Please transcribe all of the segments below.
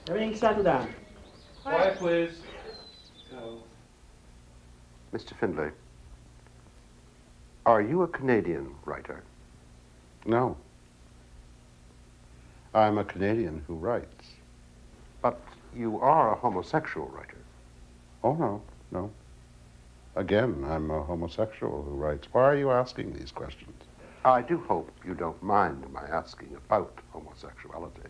Everything settle down. Quiet, please. Go. Mr. Findley, are you a Canadian writer? No. I'm a Canadian who writes. But you are a homosexual writer. Oh, no, no. Again, I'm a homosexual who writes. Why are you asking these questions? I do hope you don't mind my asking about homosexuality.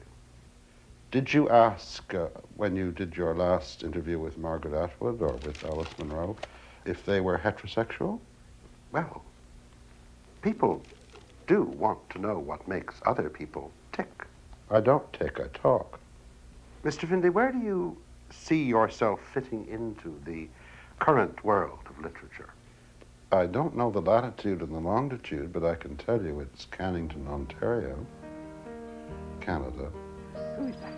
Did you ask, when you did your last interview with Margaret Atwood or with Alice Munro, if they were heterosexual? Well, people do want to know what makes other people tick. I don't tick, I talk. Mr. Findley, where do you see yourself fitting into the current world of literature? I don't know the latitude and the longitude, but I can tell you it's Cannington, Ontario, Canada. Who is that?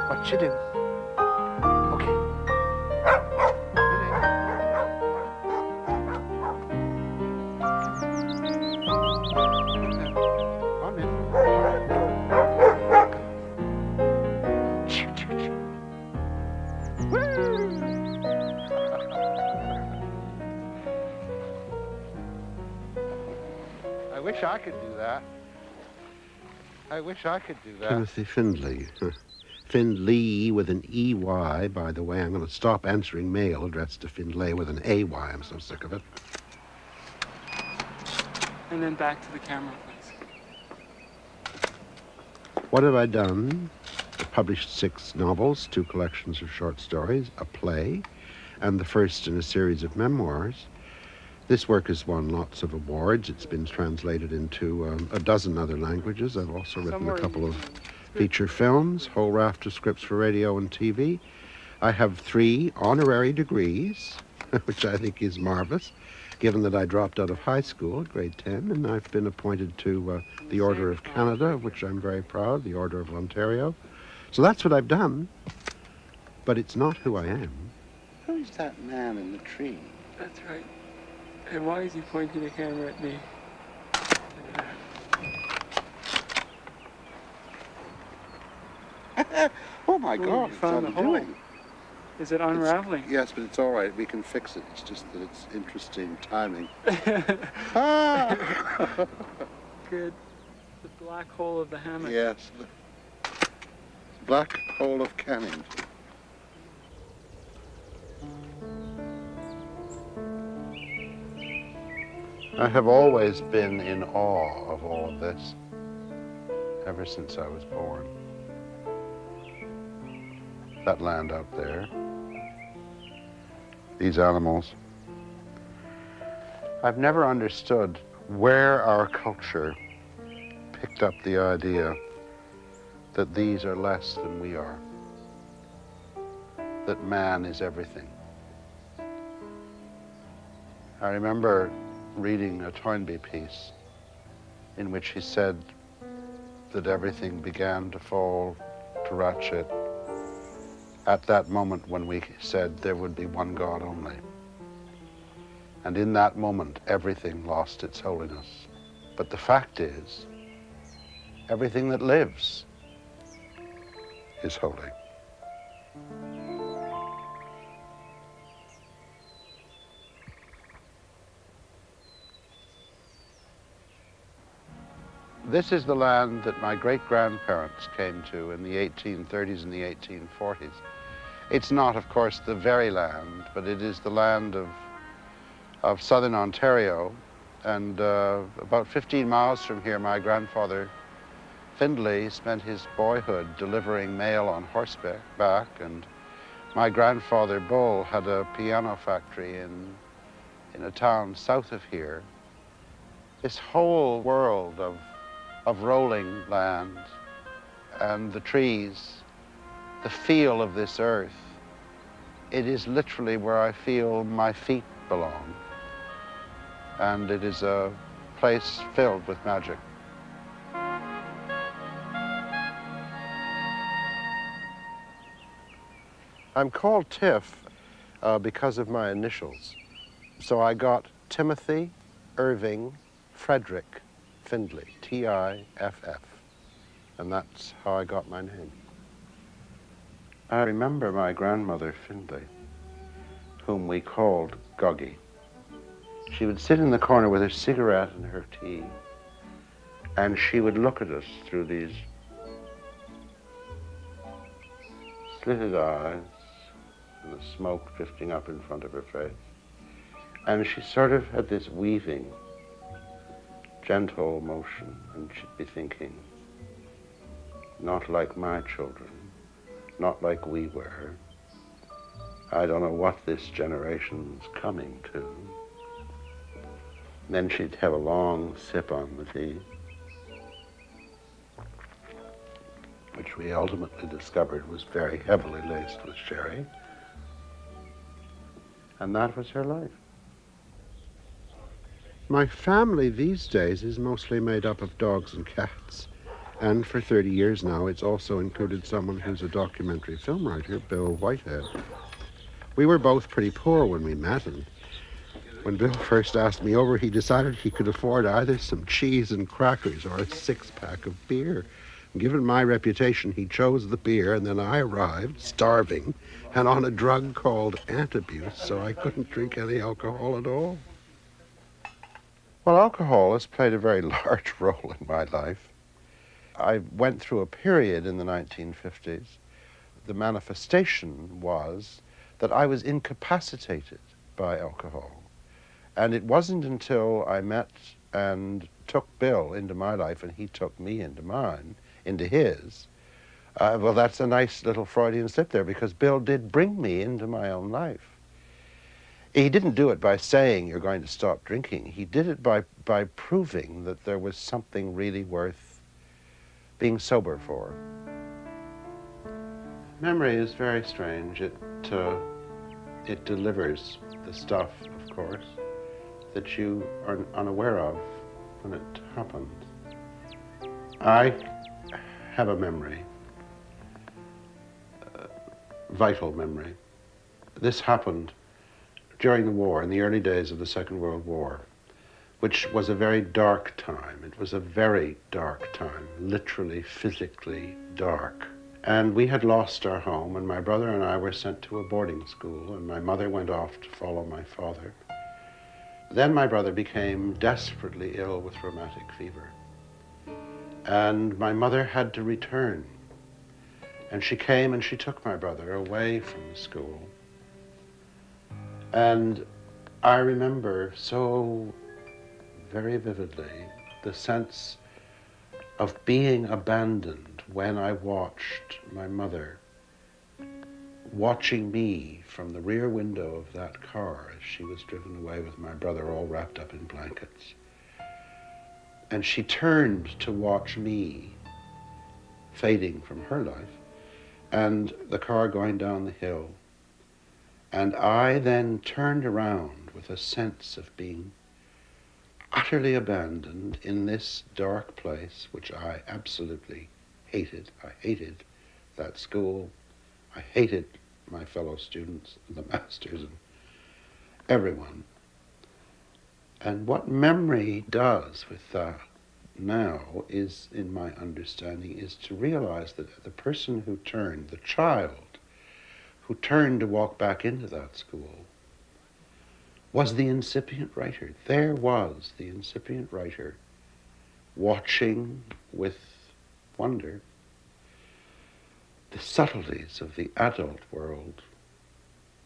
What you do? Okay. Come in. I wish I could do that. I wish I could do that. Timothy Findley. Findley with an E-Y, by the way. I'm going to stop answering mail addressed to Findlay with an A-Y. I'm so sick of it. And then back to the camera, please. What have I done? I published 6 novels, 2 collections of short stories, a play, and the first in a series of memoirs. This work has won lots of awards. It's been translated into a dozen other languages. I've also written a couple of feature films, whole raft of scripts for radio and TV. I have 3 honorary degrees, which I think is marvelous, given that I dropped out of high school at grade 10, and I've been appointed to the Order of Canada, of which I'm very proud, the Order of Ontario. So that's what I've done, but it's not who I am. Who's that man in the tree? That's right. And why is he pointing the camera at me? Oh my Oh, God, you it's found the hole. undoing. Is it unraveling? Yes, but it's all right. We can fix it. It's just that it's interesting timing. Ah! Good. The black hole of the hammock. Yes. The black hole of Canning. I have always been in awe of all of this, ever since I was born. That land out there, these animals. I've never understood where our culture picked up the idea that these are less than we are, that man is everything. I remember reading a Toynbee piece in which he said that everything began to fall to ratchet at that moment when we said there would be one God only. And in that moment, everything lost its holiness. But the fact is, everything that lives is holy. This is the land that my great-grandparents came to in the 1830s and the 1840s. It's not, of course, the very land, but it is the land of southern Ontario. And about 15 miles from here, my grandfather, Findley, spent his boyhood delivering mail on horseback, and my grandfather, Bull, had a piano factory in a town south of here. This whole world of rolling land and the trees, the feel of this earth, it is literally where I feel my feet belong. and it is a place filled with magic. I'm called Tiff because of my initials. So I got Timothy Irving Frederick Findley, T-I-F-F, and that's how I got my name. I remember my grandmother Findley, whom we called Goggy. She would sit in the corner with her cigarette and her tea, and she would look at us through these slitted eyes and the smoke drifting up in front of her face. And she sort of had this weaving, gentle motion, and she'd be thinking, not like my children, not like we were. I don't know what this generation's coming to. And then she'd have a long sip on the tea, which we ultimately discovered was very heavily laced with sherry. And that was her life. My family these days is mostly made up of dogs and cats. And for 30 years now, it's also included someone who's a documentary film writer, Bill Whitehead. We were both pretty poor when we met, and when Bill first asked me over, he decided he could afford either some cheese and crackers or a six-pack of beer. Given my reputation, he chose the beer, and then I arrived, starving, and on a drug called antabuse, so I couldn't drink any alcohol at all. Well, alcohol has played a very large role in my life. I went through a period in the 1950s. The manifestation was that I was incapacitated by alcohol. And it wasn't until I met and took Bill into my life and he took me into mine, into his. Well, that's a nice little Freudian slip there, because Bill did bring me into my own life. He didn't do it by saying you're going to stop drinking. He did it by proving that there was something really worth being sober for. Memory is very strange. It delivers the stuff, of course, that you are unaware of when it happens. I have a memory, vital memory. This happened during the war, in the early days of the Second World War, which was a very dark time. It was a very dark time, literally, physically dark. And we had lost our home, and my brother and I were sent to a boarding school, and my mother went off to follow my father. Then my brother became desperately ill with rheumatic fever. And my mother had to return. And she came and she took my brother away from the school. And I remember so very vividly the sense of being abandoned when I watched my mother watching me from the rear window of that car as she was driven away with my brother all wrapped up in blankets. And she turned to watch me fading from her life and the car going down the hill. And I then turned around with a sense of being utterly abandoned in this dark place, which I absolutely hated. I hated that school. I hated my fellow students, the masters, and everyone. And what memory does with that now is, in my understanding, is to realize that the person who turned, the child who turned to walk back into that school, was the incipient writer. There was the incipient writer watching with wonder the subtleties of the adult world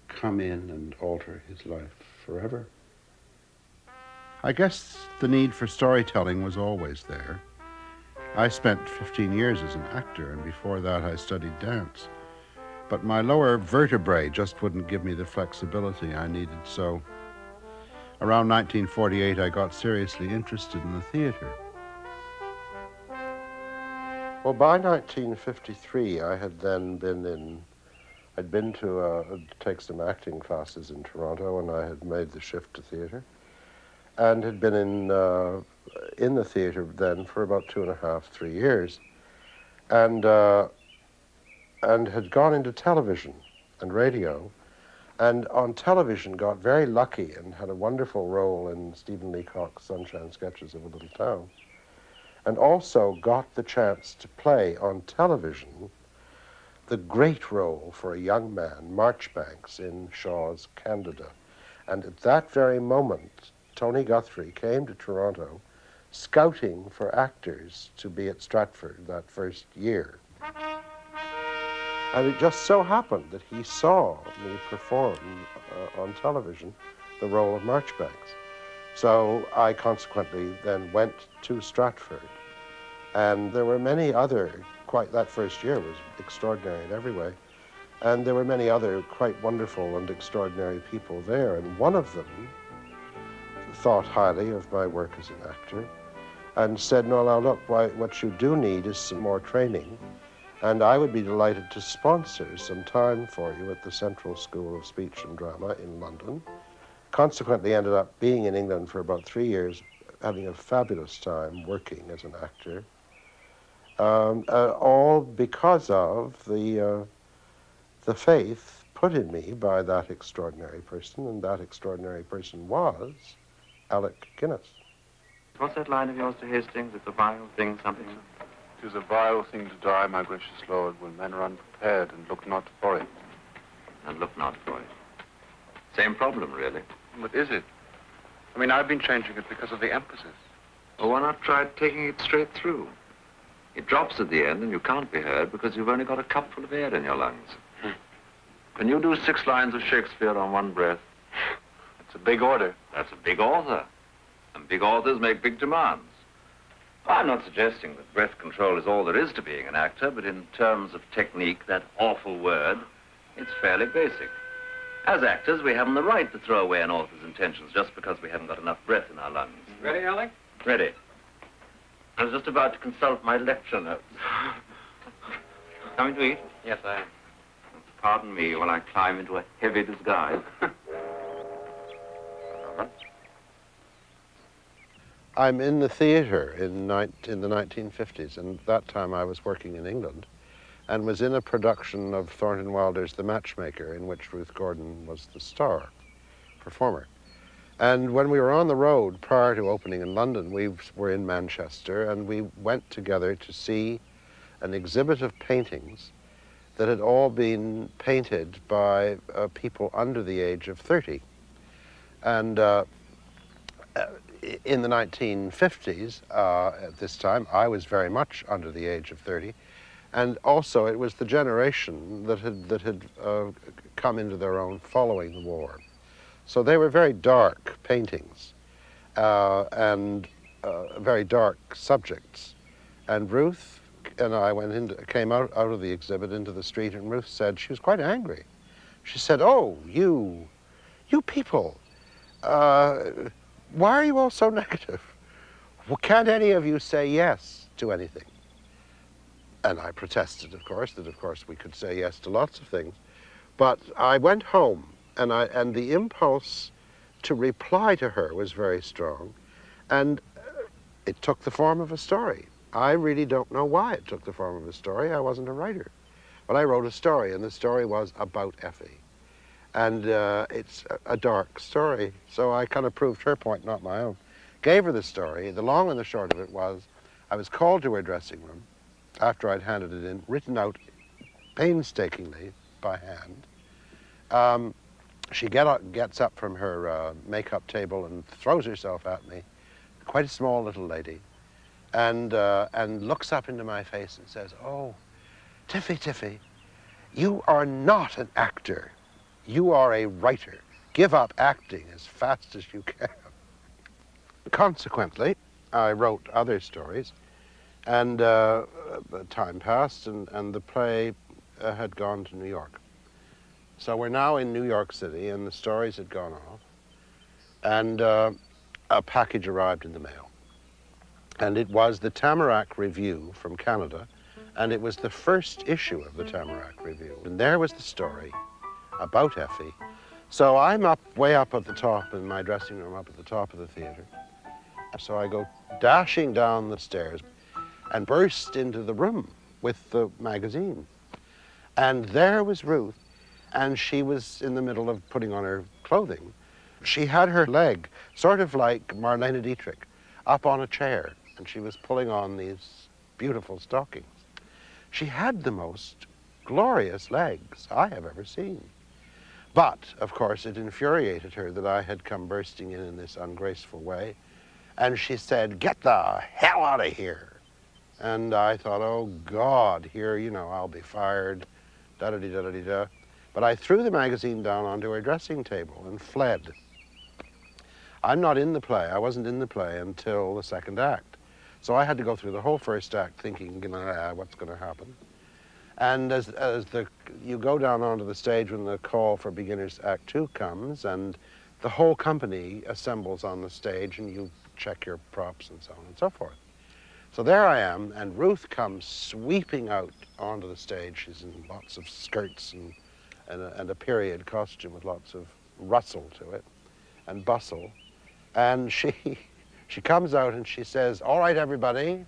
come in and alter his life forever. I guess the need for storytelling was always there. I spent 15 years as an actor, and before that I studied dance. But my lower vertebrae just wouldn't give me the flexibility I needed, so around 1948 I got seriously interested in the theater. Well, by 1953, I had then I'd been to take some acting classes in Toronto, and I had made the shift to theater. and had been in the theatre then for about 2.5, 3 years, and had gone into television and radio, and on television got very lucky and had a wonderful role in Stephen Leacock's Sunshine Sketches of a Little Town, and also got the chance to play on television the great role for a young man, Marchbanks, in Shaw's Candida. And at that very moment, Tony Guthrie came to Toronto scouting for actors to be at Stratford that first year. And it just so happened that he saw me perform on television the role of Marchbanks. So I consequently then went to Stratford. And there were many other, that first year was extraordinary in every way. And there were many other quite wonderful and extraordinary people there. And one of them thought highly of my work as an actor and said, no, now look, what you do need is some more training. And I would be delighted to sponsor some time for you at the Central School of Speech and Drama in London. Consequently, ended up being in England for about 3 years, having a fabulous time working as an actor. All because of the faith put in me by that extraordinary person, and that extraordinary person was Alec Guinness. What's that line of yours to Hastings? It's a vile thing, something. It is a vile thing to die, my gracious lord, when men are unprepared and look not for it. And look not for it. Same problem, really. But is it? I mean, I've been changing it because of the emphasis. Well, why not try taking it straight through? It drops at the end and you can't be heard because you've only got a cupful of air in your lungs. Can you do 6 lines of Shakespeare on one breath? It's a big order. That's a big author. And big authors make big demands. I'm not suggesting that breath control is all there is to being an actor, but in terms of technique, that awful word, it's fairly basic. As actors, we haven't the right to throw away an author's intentions just because we haven't got enough breath in our lungs. Ready, Alec? Ready. I was just about to consult my lecture notes. Coming to eat? Yes, I am. Pardon me while I climb into a heavy disguise. I'm in the theatre in the 1950s, and at that time I was working in England and was in a production of Thornton Wilder's The Matchmaker, in which Ruth Gordon was the star performer. And when we were on the road prior to opening in London, we were in Manchester, and we went together to see an exhibit of paintings that had all been painted by people under the age of 30. And in the 1950s, at this time, I was very much under the age of 30. And also, it was the generation that had come into their own following the war. So they were very dark paintings and very dark subjects. And Ruth and I came out of the exhibit into the street, and Ruth said, she was quite angry. She said, oh, you people, why are you all so negative? Well, can't any of you say yes to anything? And I protested, of course, that of course we could say yes to lots of things. But I went home, and the impulse to reply to her was very strong, and it took the form of a story. I really don't know why it took the form of a story. I wasn't a writer. But I wrote a story, and the story was about Effie. And it's a dark story, so I kind of proved her point, not my own. Gave her the story. The long and the short of it was, I was called to her dressing room after I'd handed it in, written out painstakingly by hand. She gets up from her makeup table and throws herself at me, quite a small little lady, and looks up into my face and says, oh, Tiffy, you are not an actor. You are a writer. Give up acting as fast as you can. Consequently, I wrote other stories, and time passed, and the play had gone to New York. So we're now in New York City, and the stories had gone off, and a package arrived in the mail. And it was the Tamarack Review from Canada, and it was the first issue of the Tamarack Review. And there was the story about Effie, So I'm up, way up at the top in my dressing room, up at the top of the theater. So I go dashing down the stairs and burst into the room with the magazine. And there was Ruth, and she was in the middle of putting on her clothing. She had her leg, sort of like Marlene Dietrich, up on a chair, and she was pulling on these beautiful stockings. She had the most glorious legs I have ever seen. But, of course, it infuriated her that I had come bursting in this ungraceful way. And she said, "Get the hell out of here." And I thought, oh, God, here, you know, I'll be fired, da-da-dee-da-da-dee-da. But I threw the magazine down onto her dressing table and fled. I'm not in the play. I wasn't in the play until the second act. So I had to go through the whole first act thinking, you know, what's going to happen? And as you go down onto the stage when the call for Beginners Act 2 comes, and the whole company assembles on the stage, and you check your props and so on and so forth. So there I am, and Ruth comes sweeping out onto the stage. She's in lots of skirts and a period costume with lots of rustle to it and bustle. And she comes out and she says, "All right, everybody,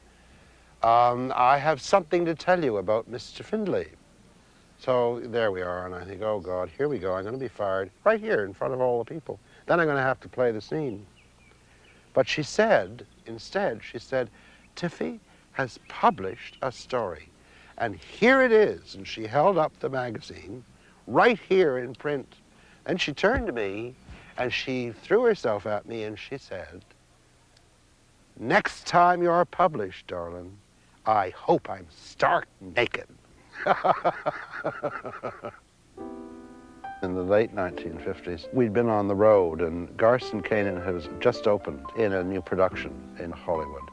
I have something to tell you about Mr. Findley." So there we are, and I think, oh, God, here we go. I'm going to be fired right here in front of all the people. Then I'm going to have to play the scene. But she said, instead, she said, "Tiffy has published a story, and here it is." And she held up the magazine right here in print. And she turned to me, and she threw herself at me, and she said, "Next time you're published, darling, I hope I'm stark naked." In the late 1950s, we'd been on the road, and Garson Kanin has just opened in a new production in Hollywood.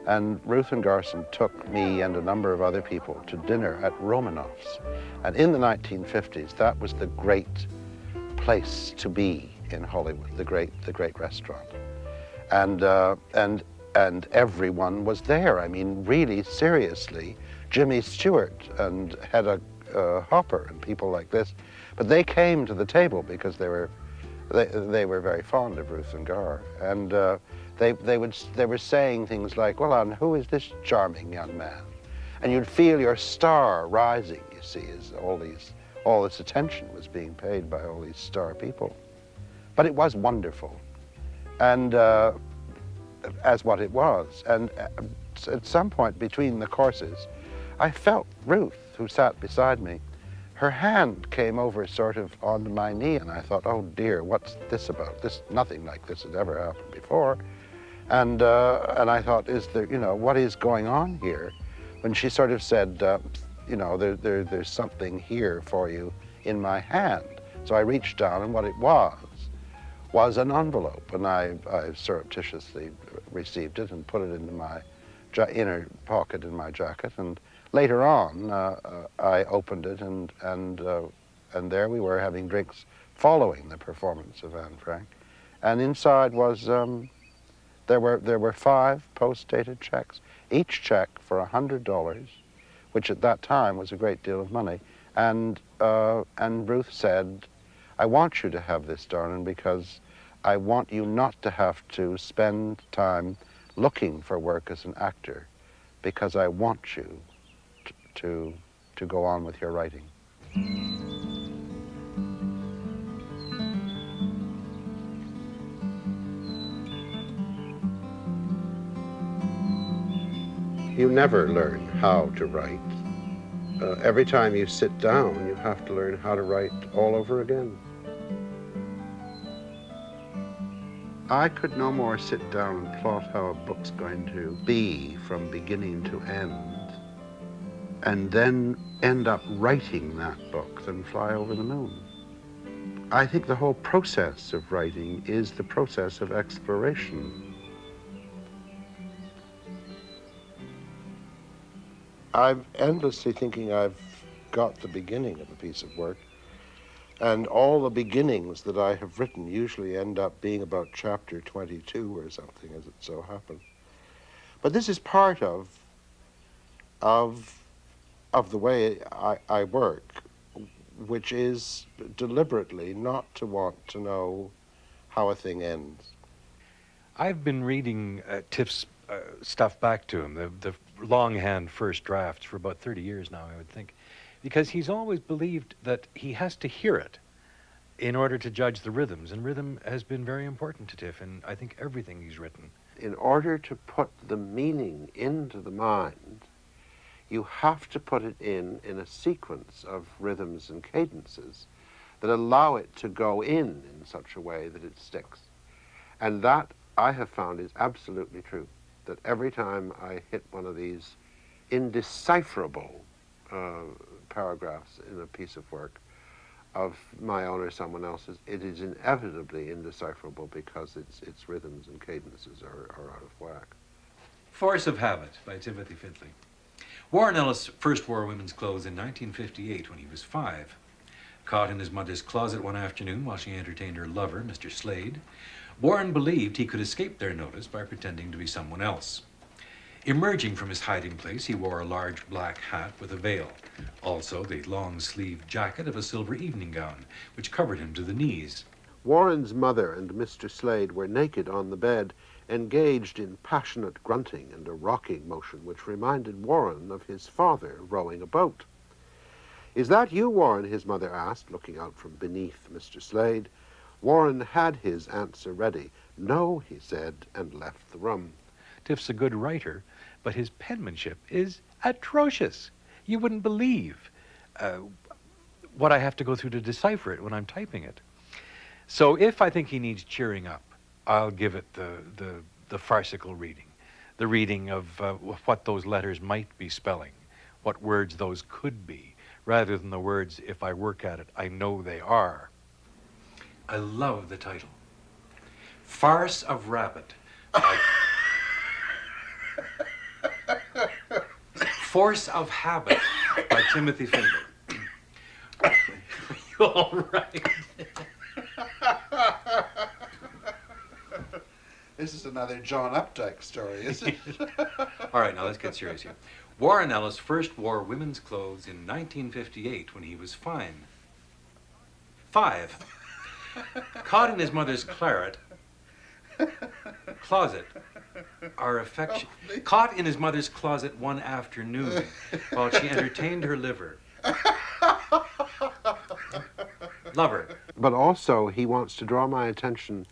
And Ruth and Garson took me and a number of other people to dinner at Romanoff's. And in the 1950s, that was the great place to be in Hollywood, the great restaurant. And everyone was there. I mean, really, seriously, Jimmy Stewart and Hedda Hopper and people like this. But they came to the table because they were very fond of Ruth and Gar. And they were saying things like, "Well, and who is this charming young man?" And you'd feel your star rising, you see, as all this attention was being paid by all these star people. But it was wonderful, and as what it was. And at some point between the courses, I felt Ruth, who sat beside me, her hand came over sort of onto my knee, and I thought, oh dear, what's this about? Nothing like this had ever happened before. And I thought, what is going on here? When she sort of said, there's something here for you in my hand. So I reached down, and what it was an envelope, and I surreptitiously received it and put it into my inner pocket in my jacket. And later on, I opened it, and there we were having drinks following the performance of Anne Frank. And inside was there were 5 post-dated checks, each check for $100, which at that time was a great deal of money. And Ruth said, "I want you to have this, darling, because I want you not to have to spend time looking for work as an actor, because I want you to go on with your writing." You never learn how to write. Every time you sit down, you have to learn how to write all over again. I could no more sit down and plot how a book's going to be from beginning to end, and then end up writing that book than fly over the moon. I think the whole process of writing is the process of exploration. I'm endlessly thinking I've got the beginning of a piece of work, and all the beginnings that I have written usually end up being about chapter 22 or something, as it so happens. But this is part of the way I work. which is deliberately not to want to know how a thing ends. I've been reading Tiff's stuff back to him, the longhand first drafts, for about 30 years now, I would think, because he's always believed that he has to hear it in order to judge the rhythms, and rhythm has been very important to Tiff in, I think, everything he's written. In order to put the meaning into the mind, you have to put it in a sequence of rhythms and cadences that allow it to go in such a way that it sticks. And that, I have found, is absolutely true, that every time I hit one of these indecipherable paragraphs in a piece of work of my own or someone else's, it is inevitably indecipherable because its rhythms and cadences are out of whack. Force of Habit by Timothy Findley. Warren Ellis first wore women's clothes in 1958 when he was 5. Caught in his mother's closet one afternoon while she entertained her lover, Mr. Slade, Warren believed he could escape their notice by pretending to be someone else. Emerging from his hiding place, he wore a large black hat with a veil, also the long-sleeved jacket of a silver evening gown, which covered him to the knees. Warren's mother and Mr. Slade were naked on the bed, engaged in passionate grunting and a rocking motion which reminded Warren of his father rowing a boat. "Is that you, Warren?" his mother asked, looking out from beneath Mr. Slade. Warren had his answer ready. "No," he said, and left the room. Tiff's a good writer, but his penmanship is atrocious. You wouldn't believe what I have to go through to decipher it when I'm typing it. So if I think he needs cheering up, I'll give it the farcical reading, the reading of what those letters might be spelling, what words those could be, rather than the words, if I work at it, I know they are. I love the title. Farce of Rabbit. Force of Habit by Timothy Findley. You all right? This is another John Updike story, isn't it? All right, now let's get serious here. Warren Ellis first wore women's clothes in 1958 when he was 5. Caught in his mother's closet, caught in his mother's closet one afternoon while she entertained her lover. But also, he wants to draw my attention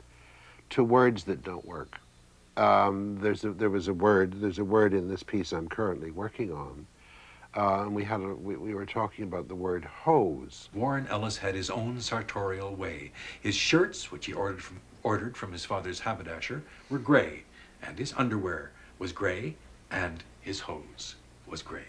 to words that don't work. There's a word in this piece I'm currently working on, and we were talking about the word hose. Warren Ellis had his own sartorial way. His shirts, which he ordered from his father's haberdasher, were gray, and his underwear was gray, and his hose was gray.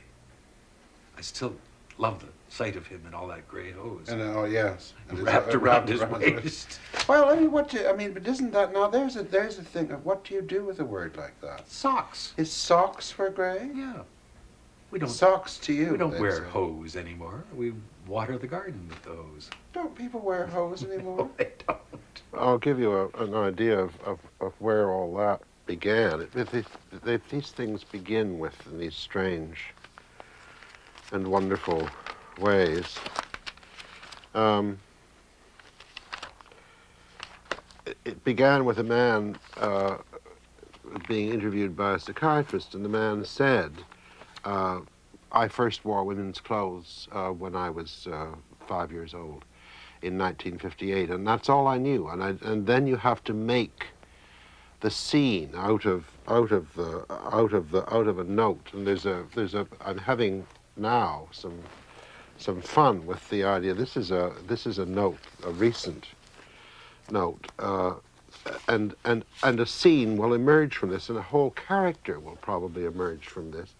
I still love the sight of him in all that gray hose. And yes, and wrapped around his waist. Well, but isn't that now? There's a thing of what do you do with a word like that? Socks. His socks were gray. Yeah. We don't socks to you. We don't wear hose anymore. We water the garden with the hose. Don't people wear hose anymore? No, they don't. I'll give you an idea of where all that began. These things begin with in these strange and wonderful ways. It began with a man being interviewed by a psychiatrist, and the man said, I first wore women's clothes when I was 5 years old in 1958, and that's all I knew. And then you have to make the scene out of a note. And I'm having now some fun with the idea. This is a note, a recent note, and a scene will emerge from this, and a whole character will probably emerge from this.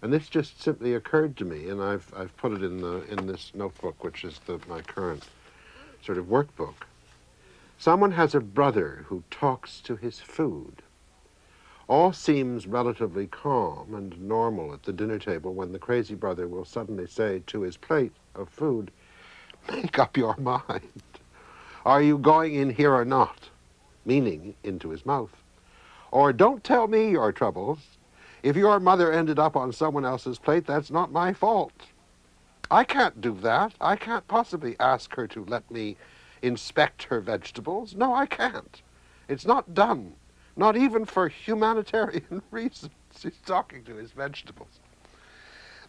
And this just simply occurred to me, and I've put it in this notebook, which is my current sort of workbook. Someone has a brother who talks to his food. All seems relatively calm and normal at the dinner table when the crazy brother will suddenly say to his plate of food, "Make up your mind. Are you going in here or not?" Meaning into his mouth. Or, "Don't tell me your troubles. If your mother ended up on someone else's plate, that's not my fault." I can't do that. I can't possibly ask her to let me inspect her vegetables. No, I can't. It's not done. Not even for humanitarian reasons. He's talking to his vegetables.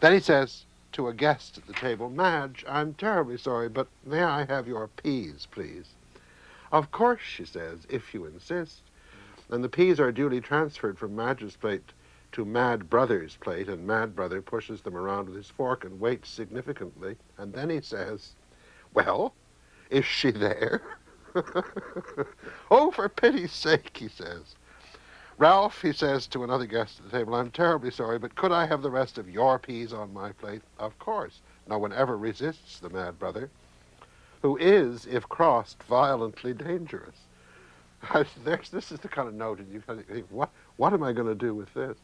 Then he says to a guest at the table, Madge, I'm terribly sorry, but may I have your peas, please? Of course, she says, if you insist. And the peas are duly transferred from Madge's plate to Mad Brother's plate, and Mad Brother pushes them around with his fork and waits significantly. And then he says, well, is she there? Oh, for pity's sake, he says. Ralph, he says to another guest at the table, I'm terribly sorry, but could I have the rest of your peas on my plate? Of course. No one ever resists the Mad Brother, who is, if crossed, violently dangerous. This is the kind of note, and you kind of think, what am I going to do with this?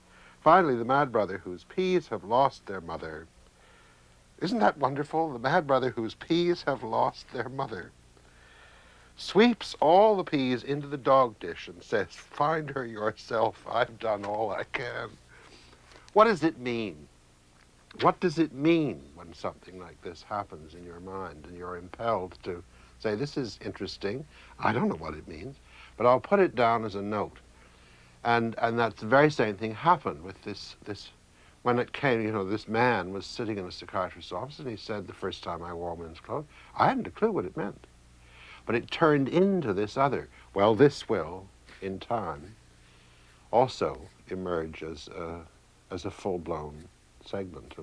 Finally, the Mad Brother, whose peas have lost their mother. Isn't that wonderful? The Mad Brother, whose peas have lost their mother, sweeps all the peas into the dog dish and says, find her yourself. I've done all I can. What does it mean? What does it mean when something like this happens in your mind and you're impelled to say, this is interesting. I don't know what it means, but I'll put it down as a note. And that's the very same thing happened with this when it came, this man was sitting in a psychiatrist's office and he said, the first time I wore men's clothes, I hadn't a clue what it meant. But it turned into this other. Well, this will, in time, also emerge as a full-blown segment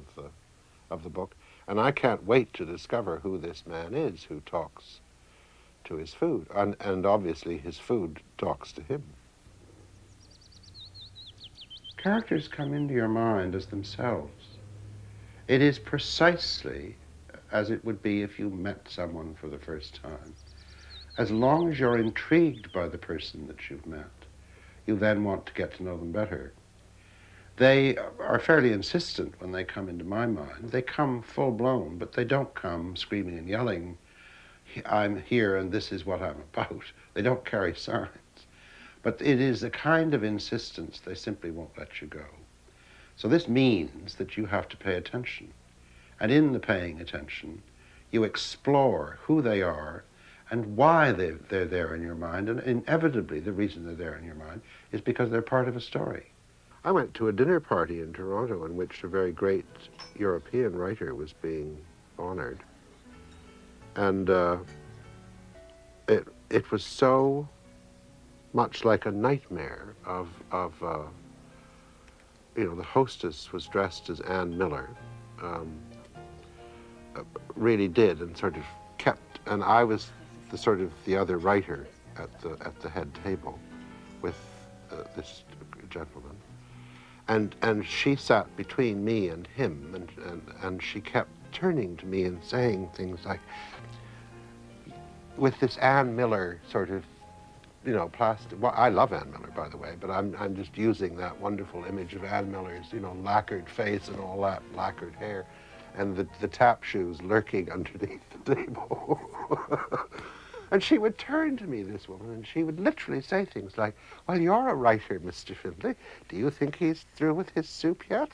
of the book. And I can't wait to discover who this man is who talks to his food. And obviously his food talks to him. Characters come into your mind as themselves. It is precisely as it would be if you met someone for the first time. As long as you're intrigued by the person that you've met, you then want to get to know them better. They are fairly insistent when they come into my mind. They come full-blown, but they don't come screaming and yelling, I'm here and this is what I'm about. They don't carry signs. But it is a kind of insistence they simply won't let you go. So this means that you have to pay attention. And in the paying attention, you explore who they are and why they're there in your mind. And inevitably, the reason they're there in your mind is because they're part of a story. I went to a dinner party in Toronto in which a very great European writer was being honored. And it was so much like a nightmare of the hostess was dressed as Anne Miller, really did, and sort of kept, and I was the other writer at the head table with this gentleman, and she sat between me and him, and she kept turning to me and saying things like, with this Anne Miller sort of, plastic. Well, I love Anne Miller, by the way, but I'm just using that wonderful image of Anne Miller's, lacquered face and all that lacquered hair, and the tap shoes lurking underneath the table. And she would turn to me, this woman, and she would literally say things like, well, you're a writer, Mr. Findley. Do you think he's through with his soup yet?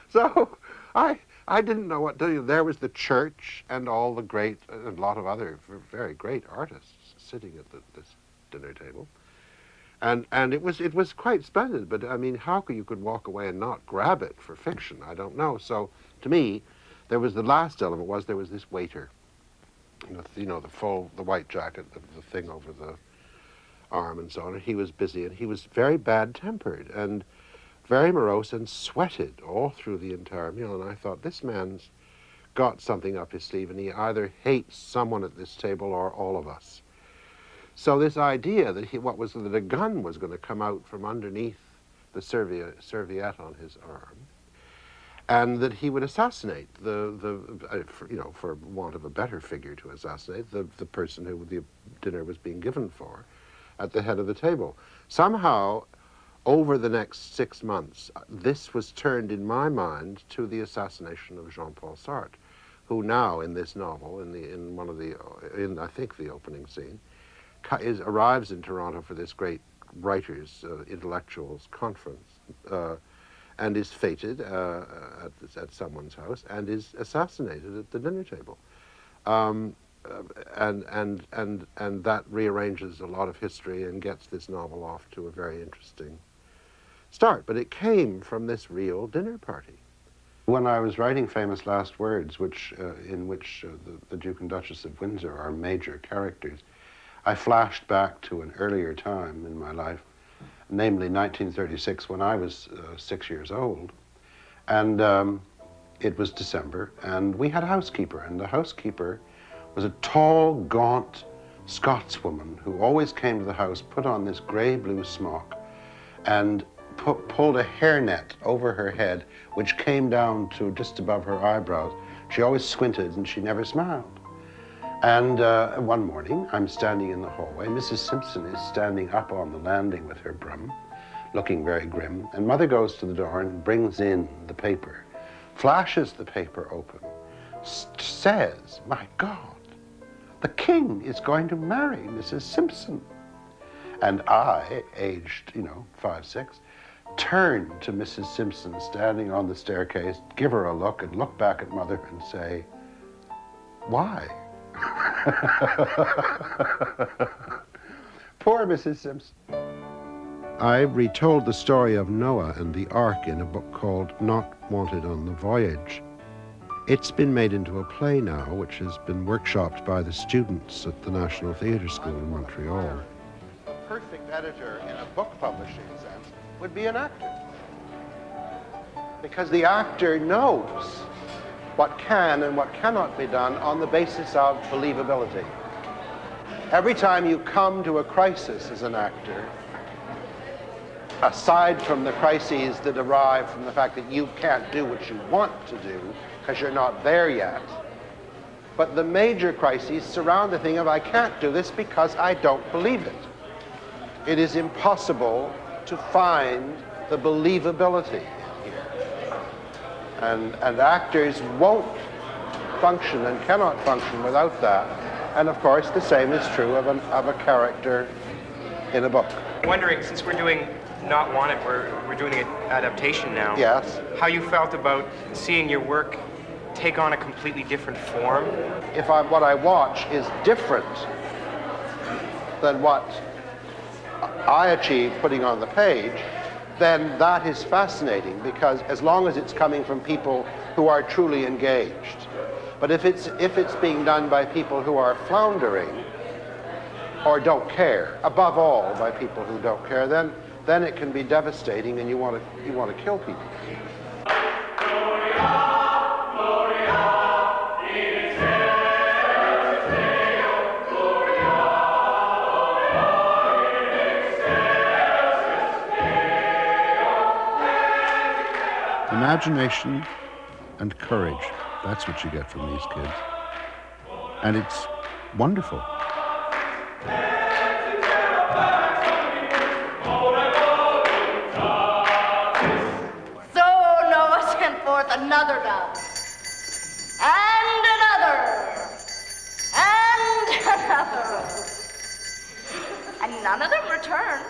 So I didn't know what to do. There was the church and all the great, a lot of other very great artists sitting at this dinner table. And it was quite splendid, but I mean, how you could walk away and not grab it for fiction, I don't know. So to me, there was the last element was there was this waiter, the white jacket, the thing over the arm and so on, and he was busy, and he was very bad-tempered and very morose and sweated all through the entire meal, and I thought, this man's got something up his sleeve, and he either hates someone at this table or all of us. So this idea that that a gun was going to come out from underneath the serviette on his arm, and that he would assassinate for want of a better figure to assassinate, the person who the dinner was being given for at the head of the table. Somehow, over the next 6 months, this was turned in my mind to the assassination of Jean-Paul Sartre, who now in this novel, in I think the opening scene, arrives in Toronto for this great writers, intellectuals conference, and is feted at someone's house and is assassinated at the dinner table. And that rearranges a lot of history and gets this novel off to a very interesting start. But it came from this real dinner party. When I was writing Famous Last Words, in which the Duke and Duchess of Windsor are major characters, I flashed back to an earlier time in my life, namely 1936, when I was 6 years old. And it was December, and we had a housekeeper, and the housekeeper was a tall, gaunt Scotswoman who always came to the house, put on this gray-blue smock, and pulled a hairnet over her head, which came down to just above her eyebrows. She always squinted, and she never smiled. And one morning, I'm standing in the hallway. Mrs. Simpson is standing up on the landing with her broom, looking very grim, and Mother goes to the door and brings in the paper, flashes the paper open, says, "My God, the King is going to marry Mrs. Simpson." And I, aged, 5, 6, turn to Mrs. Simpson standing on the staircase, give her a look, and look back at Mother and say, "Why?" Poor Mrs. Simpson. I retold the story of Noah and the Ark in a book called Not Wanted on the Voyage. It's been made into a play now, which has been workshopped by the students at the National Theatre School in Montreal. A perfect editor in a book publishing sense would be an actor. Because the actor knows what can and what cannot be done on the basis of believability. Every time you come to a crisis as an actor, aside from the crises that arrive from the fact that you can't do what you want to do because you're not there yet, but the major crises surround the thing of I can't do this because I don't believe it. It is impossible to find the believability here. And actors won't function and cannot function without that. And of course, the same is true of a character in a book. Wondering, since we're doing Not Wanted, we're doing an adaptation now. Yes. How you felt about seeing your work take on a completely different form? If what I watch is different than what I achieve putting on the page, then that is fascinating, because as long as it's coming from people who are truly engaged. But if it's being done by people who are floundering or don't care, above all by people who don't care, then it can be devastating, and you want to kill people. Imagination and courage, that's what you get from these kids. And it's wonderful. So Noah sent forth another dove, and another, and another. And none of them returned.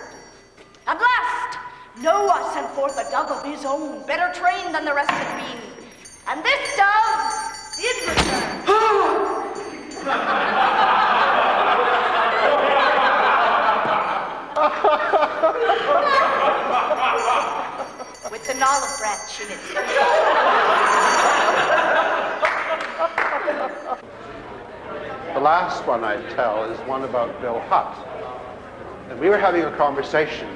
At last, Noah sent forth a dove of his own, better trained than the rest had been. And this dove did return. With an olive branch in its beak. The last one I'd tell is one about Bill Hutt. And we were having a conversation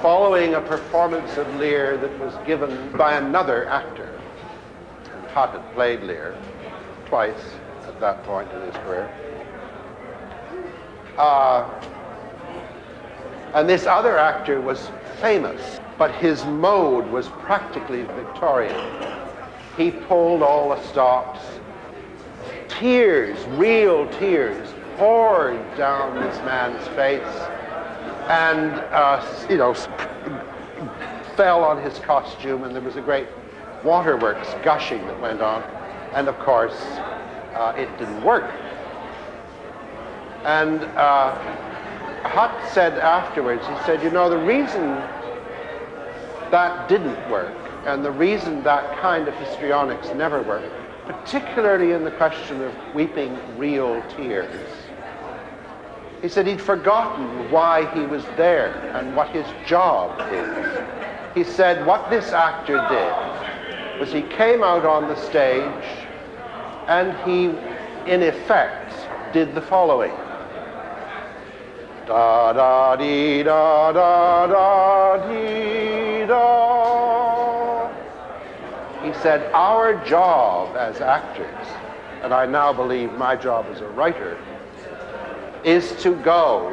following a performance of Lear that was given by another actor. And Hutt had played Lear twice at that point in his career. And this other actor was famous, but his mode was practically Victorian. He pulled all the stops. Tears, real tears, poured down this man's face, and fell on his costume, and there was a great waterworks gushing that went on, and of course it didn't work. And Hutt said afterwards, he said, you know, the reason that didn't work and the reason that kind of histrionics never worked, particularly in the question of weeping real tears, he said he'd forgotten why he was there and what his job is. He said what this actor did was he came out on the stage and he, in effect, did the following. Da da dee da da da dee da. He said our job as actors, and I now believe my job as a writer, is to go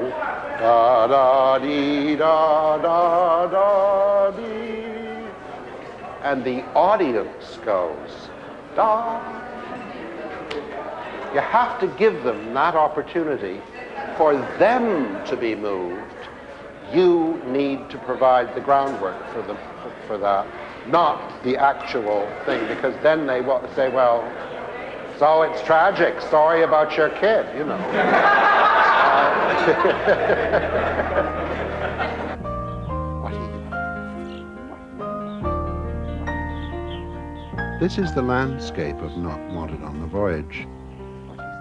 da da dee da da da dee, and the audience goes da. You have to give them that opportunity. For them to be moved, you need to provide the groundwork for that, not the actual thing, because then they say, well, so it's tragic, sorry about your kid, you know. This is the landscape of Not Wanted on the Voyage.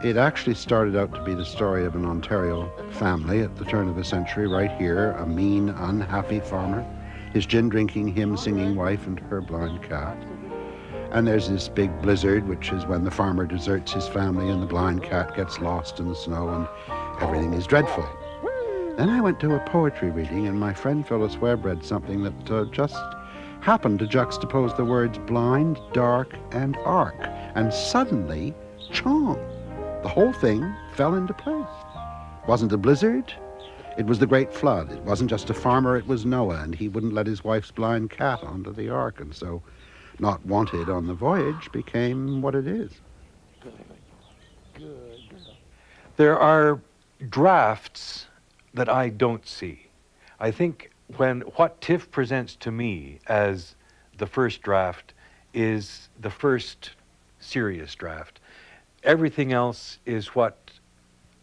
It actually started out to be the story of an Ontario family at the turn of the century, right here, a mean, unhappy farmer, his gin-drinking, hymn-singing wife and her blind cat. And there's this big blizzard, which is when the farmer deserts his family and the blind cat gets lost in the snow and everything is dreadful. Then I went to a poetry reading and my friend Phyllis Webb read something that just happened to juxtapose the words blind, dark, and arc. And suddenly, chong! The whole thing fell into place. It wasn't a blizzard, it was the Great Flood. It wasn't just a farmer, it was Noah, and he wouldn't let his wife's blind cat onto the ark, and so Not Wanted on the Voyage became what it is. There are drafts that I don't see. I think when what Tiff presents to me as the first draft is the first serious draft. Everything else is what,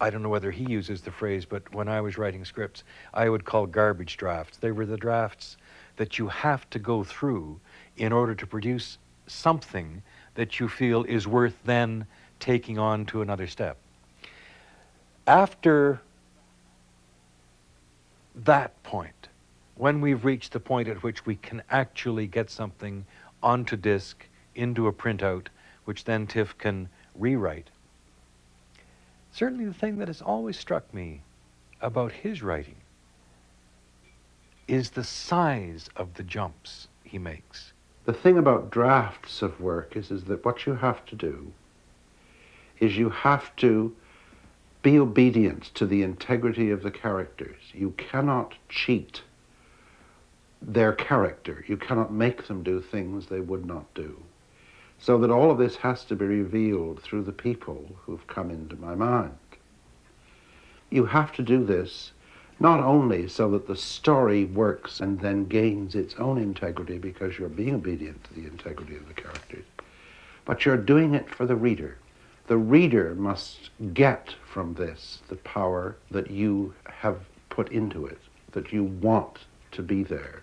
I don't know whether he uses the phrase, but when I was writing scripts, I would call garbage drafts. They were the drafts that you have to go through in order to produce something that you feel is worth then taking on to another step. After that point, when we've reached the point at which we can actually get something onto disc, into a printout, which then Tiff can rewrite. Certainly the thing that has always struck me about his writing is the size of the jumps he makes. The thing about drafts of work is that what you have to do is you have to be obedient to the integrity of the characters. You cannot cheat their character. You cannot make them do things they would not do. So that all of this has to be revealed through the people who've come into my mind. You have to do this not only so that the story works and then gains its own integrity because you're being obedient to the integrity of the characters, but you're doing it for the reader. The reader must get from this the power that you have put into it, that you want to be there.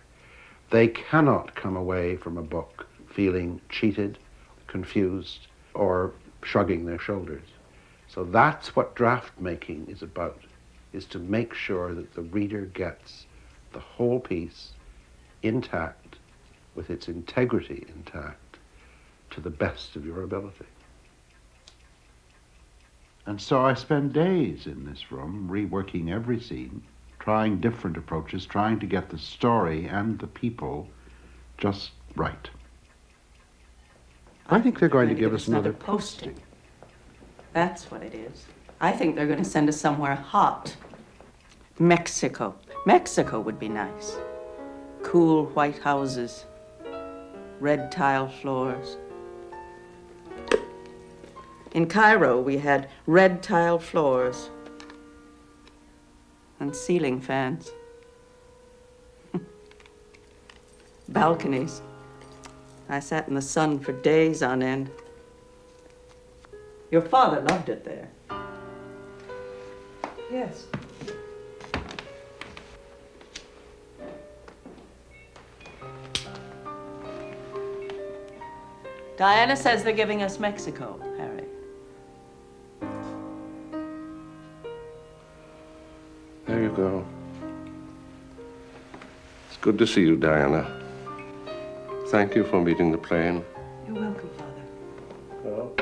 They cannot come away from a book feeling cheated, confused, or shrugging their shoulders. So that's what draft making is about, is to make sure that the reader gets the whole piece intact, with its integrity intact, to the best of your ability. And so I spend days in this room reworking every scene, trying different approaches, trying to get the story and the people just right. I think they're going to give us another posting. That's what it is. I think they're going to send us somewhere hot. Mexico. Mexico would be nice. Cool white houses, red tile floors. In Cairo, we had red tile floors and ceiling fans. Balconies. I sat in the sun for days on end. Your father loved it there. Yes. Diana says they're giving us Mexico, Harry. There you go. It's good to see you, Diana. Thank you for meeting the plane. You're welcome, Father. Well,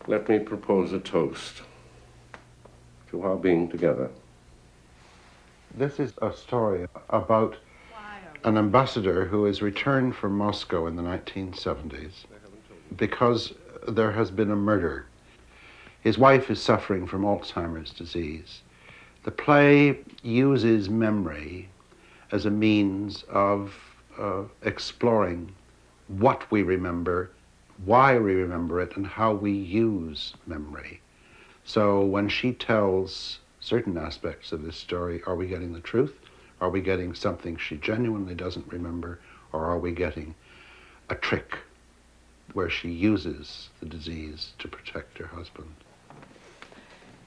let me propose a toast to our being together. This is a story about an ambassador who has returned from Moscow in the 1970s because there has been a murder. His wife is suffering from Alzheimer's disease. The play uses memory as a means of exploring what we remember, why we remember it, and how we use memory. So when she tells certain aspects of this story, are we getting the truth? Are we getting something she genuinely doesn't remember? Or are we getting a trick where she uses the disease to protect her husband?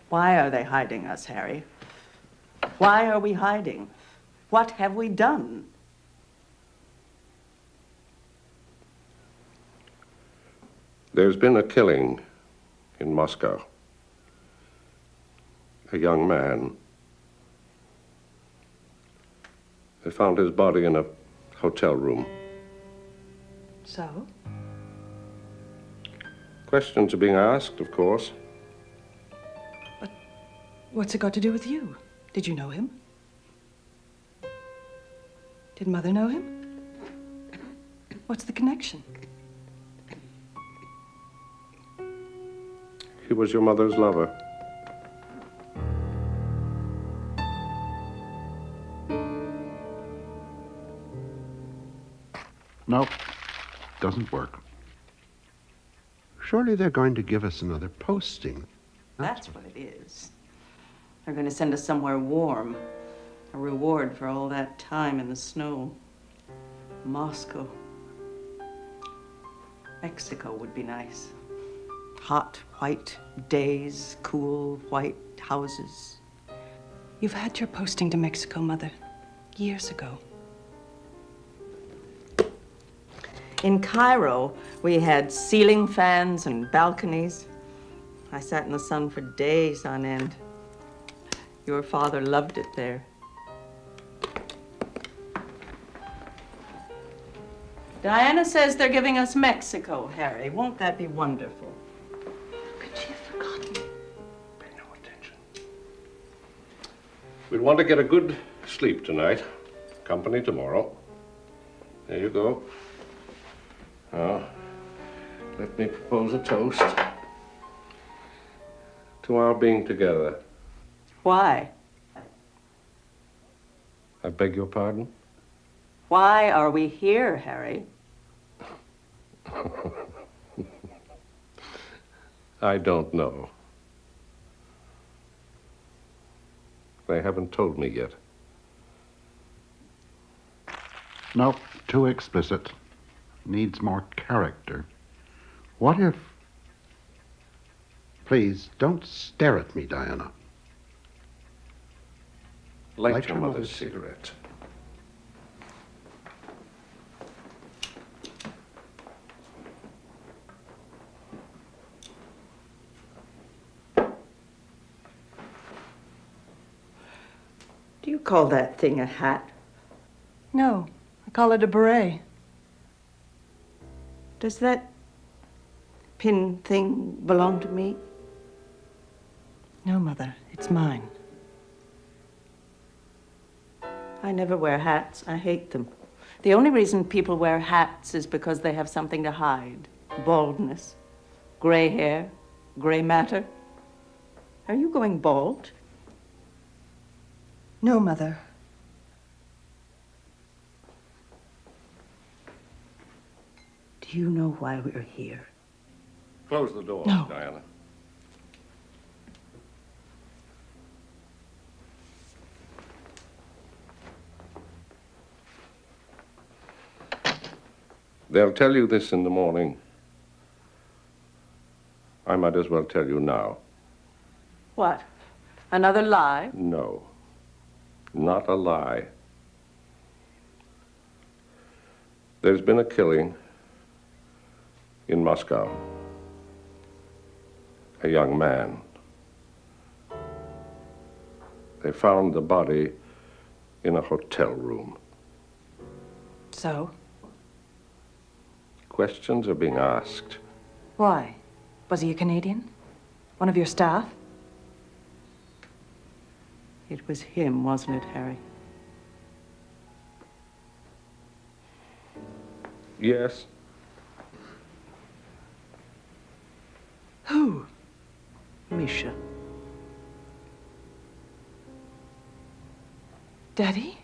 Why are they hiding us, Harry? Why are we hiding? What have we done? There's been a killing in Moscow. A young man. They found his body in a hotel room. So? Questions are being asked, of course. What's it got to do with you? Did you know him? Did Mother know him? What's the connection? He was your mother's lover. No, doesn't work. Surely they're going to give us another posting. That's what it is. They're going to send us somewhere warm. A reward for all that time in the snow. Moscow. Mexico would be nice. Hot, white days, cool, white houses. You've had your posting to Mexico, Mother, years ago. In Cairo, we had ceiling fans and balconies. I sat in the sun for days on end. Your father loved it there. Diana says they're giving us Mexico, Harry. Won't that be wonderful? Could she have forgotten? Pay no attention. We'd want to get a good sleep tonight. Company tomorrow. There you go. Now, let me propose a toast to our being together. Why? I beg your pardon? Why are we here, Harry? I don't know. They haven't told me yet. No, too explicit. Needs more character. What if... Please, don't stare at me, Diana. Light your mother's cigarette. Do you call that thing a hat? No, I call it a beret. Does that pin thing belong to me? No, Mother, it's mine. I never wear hats. I hate them. The only reason people wear hats is because they have something to hide. Baldness, gray hair, gray matter. Are you going bald? No, Mother. Do you know why we're here? Close the door, No. Diana. They'll tell you this in the morning. I might as well tell you now. What? Another lie? No, not a lie. There's been a killing in Moscow. A young man. They found the body in a hotel room. So? Questions are being asked. Why? Was he a Canadian? One of your staff? It was him, wasn't it, Harry? Yes. Who? Misha. Daddy?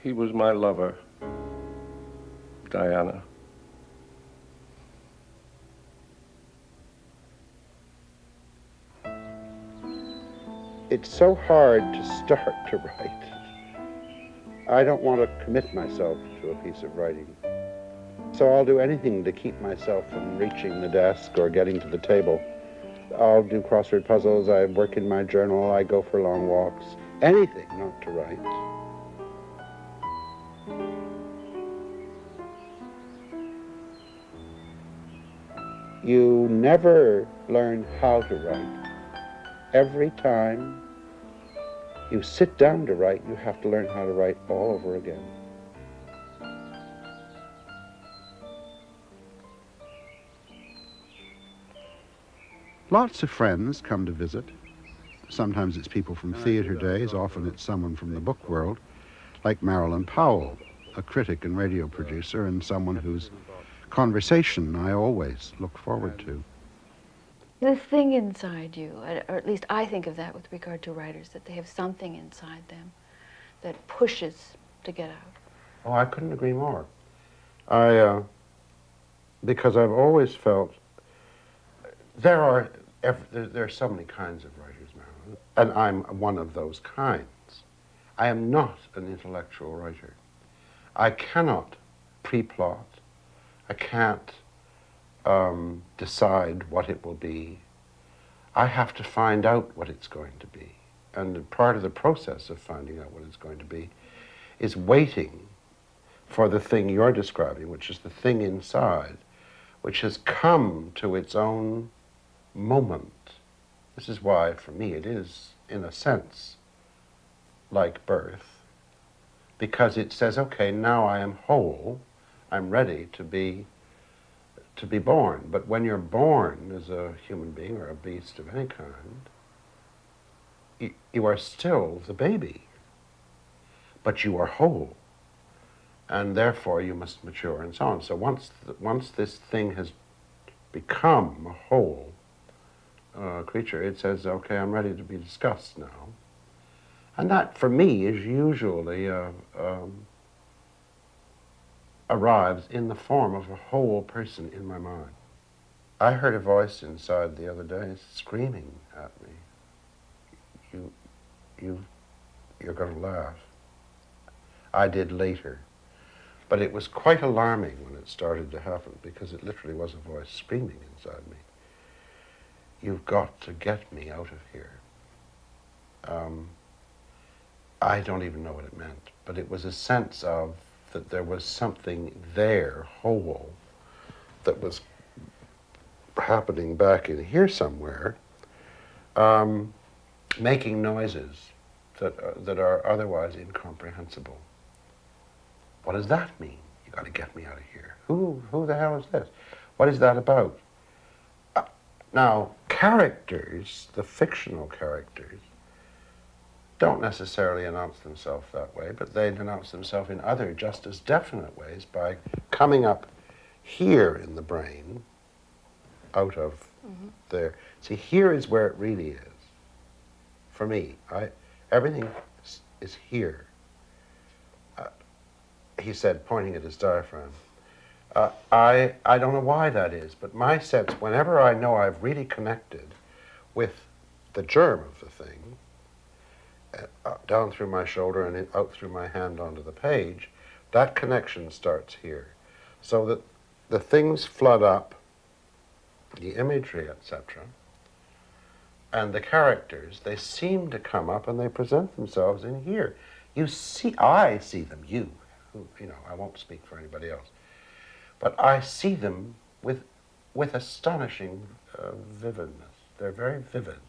He was my lover, Diana. It's so hard to start to write. I don't want to commit myself to a piece of writing. So I'll do anything to keep myself from reaching the desk or getting to the table. I'll do crossword puzzles, I work in my journal, I go for long walks. Anything not to write. You never learn how to write. Every time you sit down to write, you have to learn how to write all over again. Lots of friends come to visit. Sometimes it's people from theater days, often it's someone from the book world, like Marilyn Powell, a critic and radio producer, and someone whose conversation I always look forward to. The thing inside you, or at least I think of that with regard to writers, that they have something inside them that pushes to get out. Oh, I couldn't agree more. Because I've always felt there are so many kinds of writers, Marilyn, and I'm one of those kinds. I am not an intellectual writer. I cannot pre-plot. I can't decide what it will be. I have to find out what it's going to be. And part of the process of finding out what it's going to be is waiting for the thing you're describing, which is the thing inside, which has come to its own moment. This is why, for me, it is, in a sense, like birth, because it says, okay, now I am whole, I'm ready to be born. But when you're born as a human being or a beast of any kind, you are still the baby, but you are whole, and therefore you must mature and so on. So once this thing has become a whole creature, it says, okay, I'm ready to be discussed now. And that, for me, is usually arrives in the form of a whole person in my mind. I heard a voice inside the other day screaming at me, you're going to laugh. I did later, but it was quite alarming when it started to happen, because it literally was a voice screaming inside me. You've got to get me out of here. I don't even know what it meant, but it was a sense of that there was something there, whole, that was happening back in here somewhere, making noises that are otherwise incomprehensible. What does that mean? You got to get me out of here. Who the hell is this? What is that about? Now, characters, the fictional characters, don't necessarily announce themselves that way, but they announce themselves in other just as definite ways by coming up here in the brain, out of there. See, here is where it really is. For me, everything is here. He said, pointing at his diaphragm. I don't know why that is, but my sense, whenever I know I've really connected with the germ of the thing, down through my shoulder and out through my hand onto the page, that connection starts here. So that the things flood up, the imagery, etc., and the characters, they seem to come up and they present themselves in here. I see them, I won't speak for anybody else, but I see them with astonishing vividness. They're very vivid.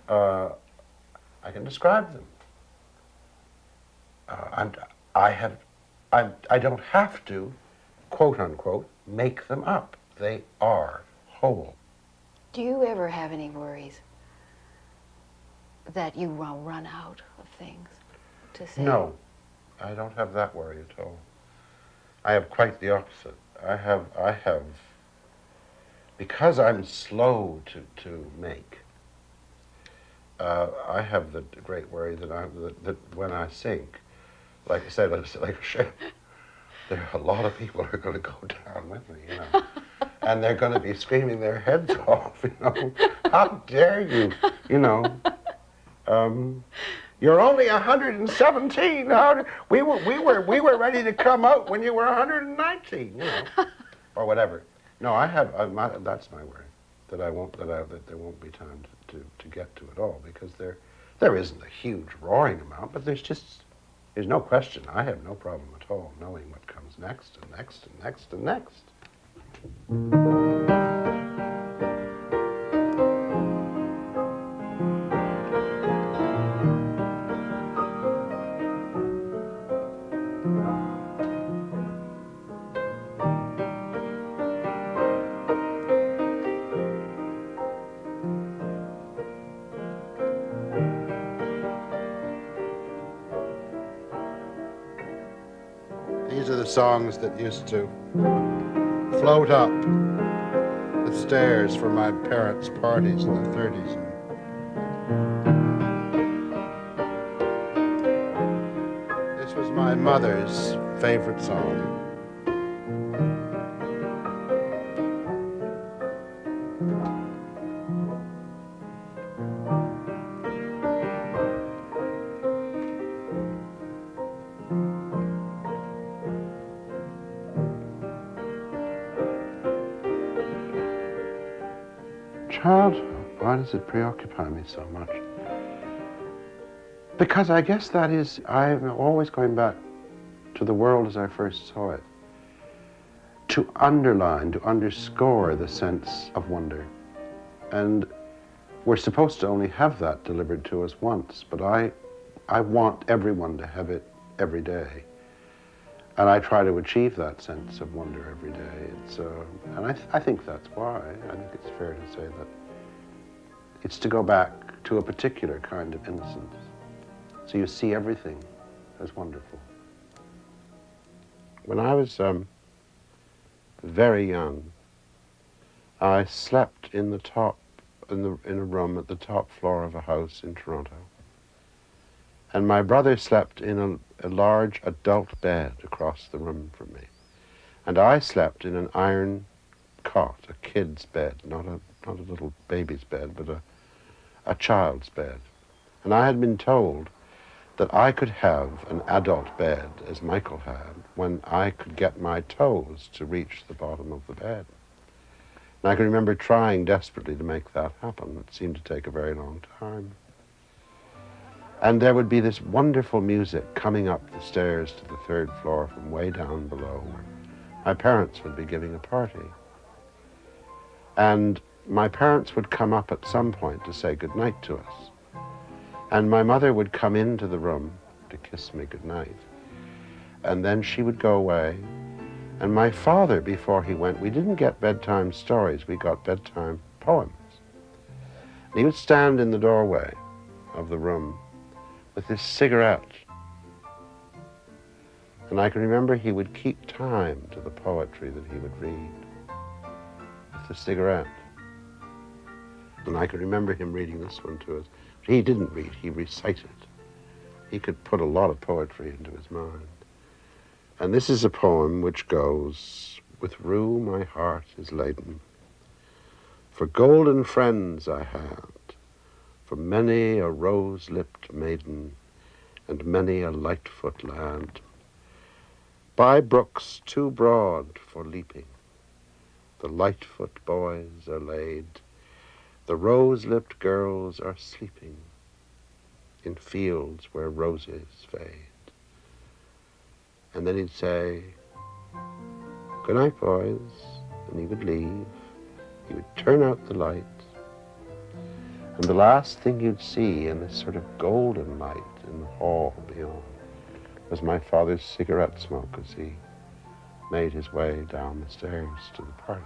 I can describe them. I don't have to, quote unquote, make them up. They are whole. Do you ever have any worries that you will run out of things to say? No, I don't have that worry at all. I have quite the opposite. I have, because I'm slow to make, I have the great worry that when I sing, like I said, like a ship, there are a lot of people who are going to go down with me, and they're going to be screaming their heads off, How dare you, You're only 117. We were ready to come out when you were 119, or whatever. No, that's my worry, that there won't be time to get to it all, because there isn't a huge roaring amount, but there's no question. I have no problem at all knowing what comes next and next and next and next. These are the songs that used to float up the stairs for my parents' parties in the 30s. This was my mother's favorite song. Childhood, why does it preoccupy me so much? Because I guess I'm always going back to the world as I first saw it, to underscore the sense of wonder. And we're supposed to only have that delivered to us once, but I want everyone to have it every day. And I try to achieve that sense of wonder every day. And I think that's why. I think it's fair to say that it's to go back to a particular kind of innocence. So you see everything as wonderful. When I was very young, I slept in a room at the top floor of a house in Toronto. And my brother slept in a large adult bed across the room from me. And I slept in an iron cot, a kid's bed, not a little baby's bed, but a child's bed. And I had been told that I could have an adult bed, as Michael had, when I could get my toes to reach the bottom of the bed. And I can remember trying desperately to make that happen. It seemed to take a very long time. And there would be this wonderful music coming up the stairs to the third floor from way down below, where my parents would be giving a party. And my parents would come up at some point to say goodnight to us. And my mother would come into the room to kiss me goodnight. And then she would go away. And my father, before he went, we didn't get bedtime stories, we got bedtime poems. And he would stand in the doorway of the room with his cigarette. And I can remember he would keep time to the poetry that he would read with the cigarette. And I can remember him reading this one to us. He didn't read, he recited. He could put a lot of poetry into his mind. And this is a poem which goes, "With rue my heart is laden, for golden friends I had, for many a rose-lipped maiden, and many a light-foot lad. By brooks too broad for leaping, the light-foot boys are laid, the rose-lipped girls are sleeping, in fields where roses fade. And then he'd say, "Good night, boys," and he would leave. He would turn out the lights. And the last thing you'd see in this sort of golden light in the hall beyond was my father's cigarette smoke as he made his way down the stairs to the party.